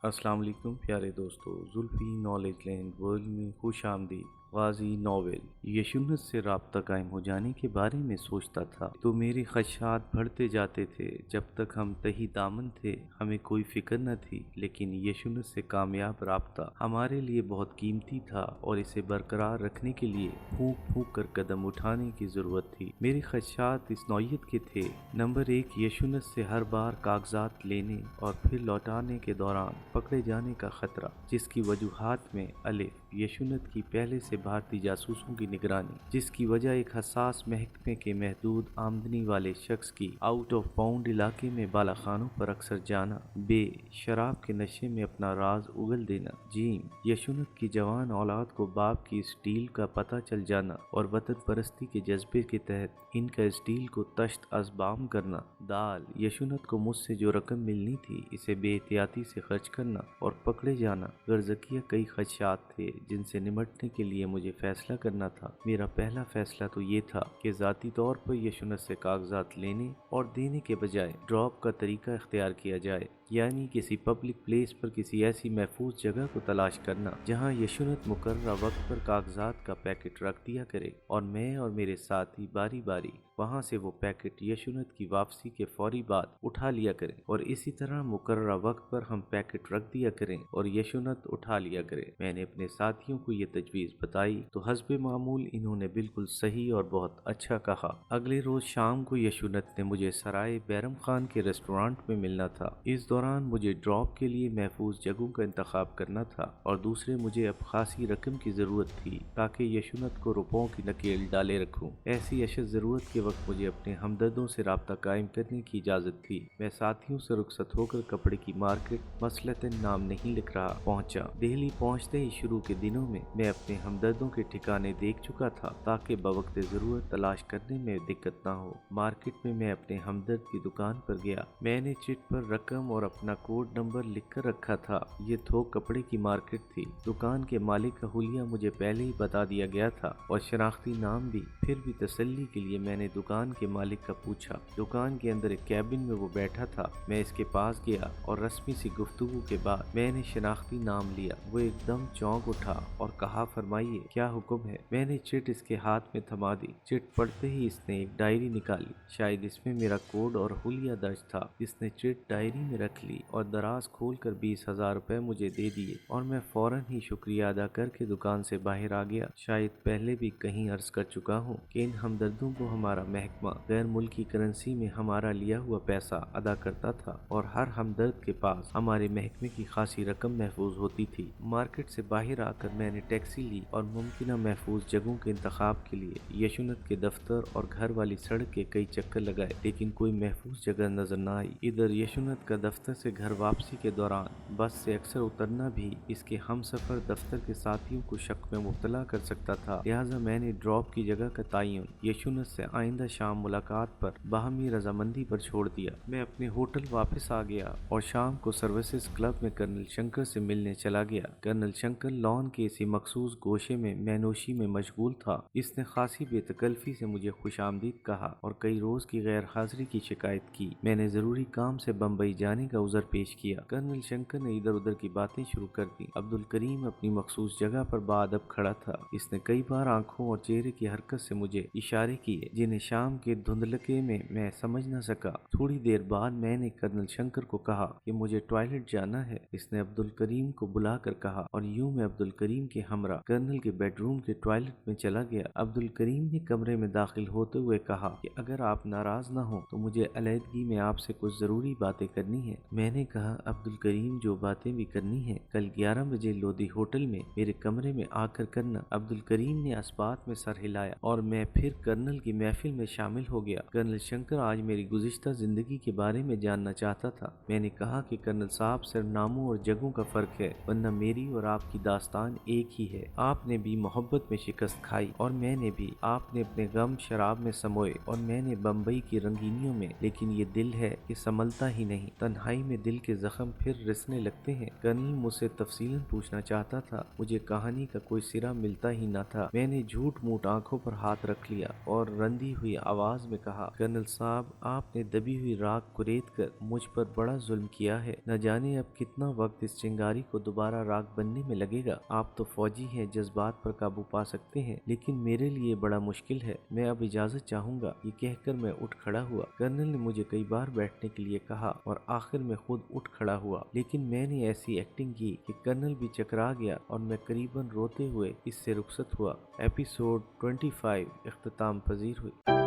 अस्सलाम वालेकुम प्यारे दोस्तों, जुल्फी नॉलेज लैंड वर्ल्ड में खुश आमदीद। गाजी नॉवेल यशुनत से राब्ता कायम हो जाने के बारे में सोचता था तो मेरे खदशात बढ़ते जाते थे। जब तक हम तही दामन थे हमें कोई फिक्र न थी, लेकिन यशुनत से कामयाब राब्ता हमारे लिए बहुत कीमती था और इसे बरकरार रखने के लिए फूंक फूंक कर कदम उठाने की जरूरत थी। मेरे खदशात इस नौयत के थे। नंबर 1, यशुनत से हर बार कागजात लेने और फिर लौटाने के दौरान पकड़े जाने का खतरा, जिसकी वजूहात में अलिफ यशुनत की पहले से भारतीय जासूसों की निगरानी, जिसकी वजह एक हसास महकमे के महदूद आमदनी वाले शख्स की आउट ऑफ बाउंड इलाके में बालाखानों पर अक्सर जाना, बे शराब के नशे में अपना राज उगल देना, जीम यशुनत की जवान औलाद को बाप की स्टील का पता चल जाना और वतन परस्ती के जज्बे के तहत इनका स्टील को तश्त अज़बाम करना, दाल यशुनत को मुझसे जो रकम मिलनी थी इसे बेहतियाती से खर्च करना और पकड़े जाना। गर्जकिया कई खदशात थे जिनसे निमटने के लिए मुझे फैसला करना था। मेरा पहला फैसला तो ये था कि ज़ाती तौर पर यशुनत से कागजात लेने और देने के बजाय ड्रॉप का तरीका इख्तियार किया जाए, यानी किसी पब्लिक प्लेस पर किसी ऐसी महफूज जगह को तलाश करना जहां यशुनत मुकर्ररा वक्त पर कागजात का पैकेट रख दिया करे और मैं और मेरे साथी बारी बारी वहां से वो पैकेट यशुनत की वापसी के फौरी बाद उठा लिया करें और इसी तरह मुकर्ररा वक्त पर हम पैकेट रख दिया करें और यशुनत उठा लिया करें। मैंने अपने साथियों को ये तजवीज़ बताई तो हस्बे मामूल इन्होंने बिल्कुल सही और बहुत अच्छा कहा। अगले रोज शाम को यशुनत ने मुझे सराय बैरम खान के रेस्टोरेंट में मिलना था। इस दौरान मुझे ड्रॉप के लिए महफूज जगहों का इंतखाब करना था और दूसरे मुझे अब खासी रकम की जरूरत थी ताकि यशुनत को रुपयों की नकेल डाले रखूं। ऐसी अशद जरूरत के वक्त मुझे अपने हमदर्दों से राब्ता कायम करने की इजाजत थी। मैं साथियों से रुखसत होकर कपड़े की मार्केट मसलतन नाम नहीं लिख रहा पहुंचा। दिल्ली पहुंचते ही शुरू के दिनों में मैं अपने हमदर्दों के ठिकाने देख चुका था ताकि बवक्त जरूरत तलाश करने में दिक्कत ना हो। मार्केट में मैं अपने हमदर्द की दुकान पर गया। मैंने चिट पर रकम और अपना कोड नंबर लिख कर रखा था। ये थोक कपड़े की मार्केट थी। दुकान के मालिक का हुलिया मुझे पहले ही बता दिया गया था और शनाख्ती नाम भी। फिर भी तसल्ली के लिए मैंने दुकान के मालिक का पूछा। दुकान के अंदर एक कैबिन में वो बैठा था। मैं इसके पास गया और रस्मी सी गुफ्तगू के बाद मैंने शनाख्ती नाम लिया। वो एकदम चौंक उठा और कहा, फरमाइए क्या हुक्म है। मैंने चिट इसके हाथ में थमा दी। चिट पढ़ते ही इसने एक डायरी निकाली। शायद इसमें मेरा कोड और हुलिया दर्ज था। इसने चिट डायरी में रख ली और दराज खोलकर 20,000 रुपए मुझे दे दिए और मैं फौरन ही शुक्रिया अदा करके दुकान से बाहर आ गया। शायद पहले भी कहीं अर्ज कर चुका हूँ कि इन हमदर्दों को हमारा महकमा गैर मुल्की करेंसी में हमारा लिया हुआ पैसा अदा करता था और हर हमदर्द के पास हमारे महकमे की खासी रकम महफूज होती थी। मार्केट से बाहर आकर मैंने टैक्सी ली और मुमकिन महफूज जगहों के इंतखाब के लिए यशुनत के दफ्तर और घर वाली सड़क के कई चक्कर लगाए, लेकिन कोई महफूज जगह नजर न आई। इधर यशुनत का दफ्तर से घर वापसी के दौरान बस से अक्सर उतरना भी इसके हम सफर दफ्तर के साथियों को शक में मुब्तला कर सकता था। लिहाजा मैंने ड्रॉप की जगह का तयन यशुनत से आइंदा शाम मुलाकात पर बाहमी रजामंदी पर छोड़ दिया। मैं अपने होटल वापस आ गया और शाम को सर्विसेज क्लब में कर्नल शंकर से मिलने चला गया। कर्नल शंकर लॉन के इसी मखसूस गोशे में मैनोशी में मशगूल था। इसने खासी बेतकल्फी से मुझे खुशामदीद कहा और कई रोज की गैर हाजिरी की शिकायत की। मैंने जरूरी काम से बम्बई जाने का उज़र पेश किया। कर्नल शंकर ने इधर उधर की बातें शुरू कर दी। अब्दुल करीम अपनी मखसूस जगह पर बाअदब खड़ा था। इसने कई बार आंखों और चेहरे की हरकत से मुझे इशारे किए जिन्हें शाम के धुंधलके में मैं समझ न सका। थोड़ी देर बाद मैंने कर्नल शंकर को कहा कि मुझे टॉयलेट जाना है। इसने अब्दुल करीम को बुलाकर कहा और यूं मैं अब्दुल करीम के हमरा कर्नल के बेडरूम के टॉयलेट में चला गया। अब्दुल करीम ने कमरे में दाखिल होते हुए कहा कि अगर आप नाराज न हो तो मुझे अलहदगी में आपसे कुछ जरूरी बातें करनी है। मैंने कहा, अब्दुल करीम जो बातें भी करनी है कल 11 बजे लोधी होटल में मेरे कमरे में आकर करना। अब्दुल करीम ने अस्बात में सर हिलाया और मैं फिर कर्नल की महफिल में शामिल हो गया। कर्नल शंकर आज मेरी गुज़िश्ता जिंदगी के बारे में जानना चाहता था। मैंने कहा कि कर्नल साहब सिर्फ नामों और जगहों का फर्क है, वरना मेरी और आपकी दास्तान एक ही है। आपने भी मोहब्बत में शिकस्त खाई और मैंने भी। आपने अपने गम शराब में समोए और मैंने बम्बई की रंगीनियों में, लेकिन ये दिल है कि संभलता ही नहीं, तन्हाई تنہائی میں دل کے زخم پھر رسنے لگتے ہیں۔ کرنل مجھ سے تفصیلاً پوچھنا چاہتا تھا، مجھے کہانی کا کوئی سرا ملتا ہی نہ تھا۔ میں نے جھوٹ موٹ آنکھوں پر ہاتھ رکھ لیا اور رندی ہوئی آواز میں کہا، کرنل صاحب، آپ نے دبی ہوئی راکھ کو ریت کر مجھ پر بڑا ظلم کیا ہے۔ نہ جانے اب کتنا وقت اس چنگاری کو دوبارہ راکھ بننے میں لگے گا۔ آپ تو فوجی ہیں، جذبات پر قابو پا سکتے ہیں، لیکن میرے لیے بڑا مشکل ہے۔ میں اب اجازت چاہوں گا۔ یہ کہہ کر میں اٹھ کھڑا ہوا۔ کرنل نے مجھے کئی بار بیٹھنے کے لیے کہا اور آخر میں خود اٹھ کھڑا ہوا، لیکن میں نے ایسی ایکٹنگ کی کہ کرنل بھی چکرا گیا اور میں قریباً روتے ہوئے اس سے رخصت ہوا۔ ایپیسوڈ 25 اختتام پذیر ہوئی۔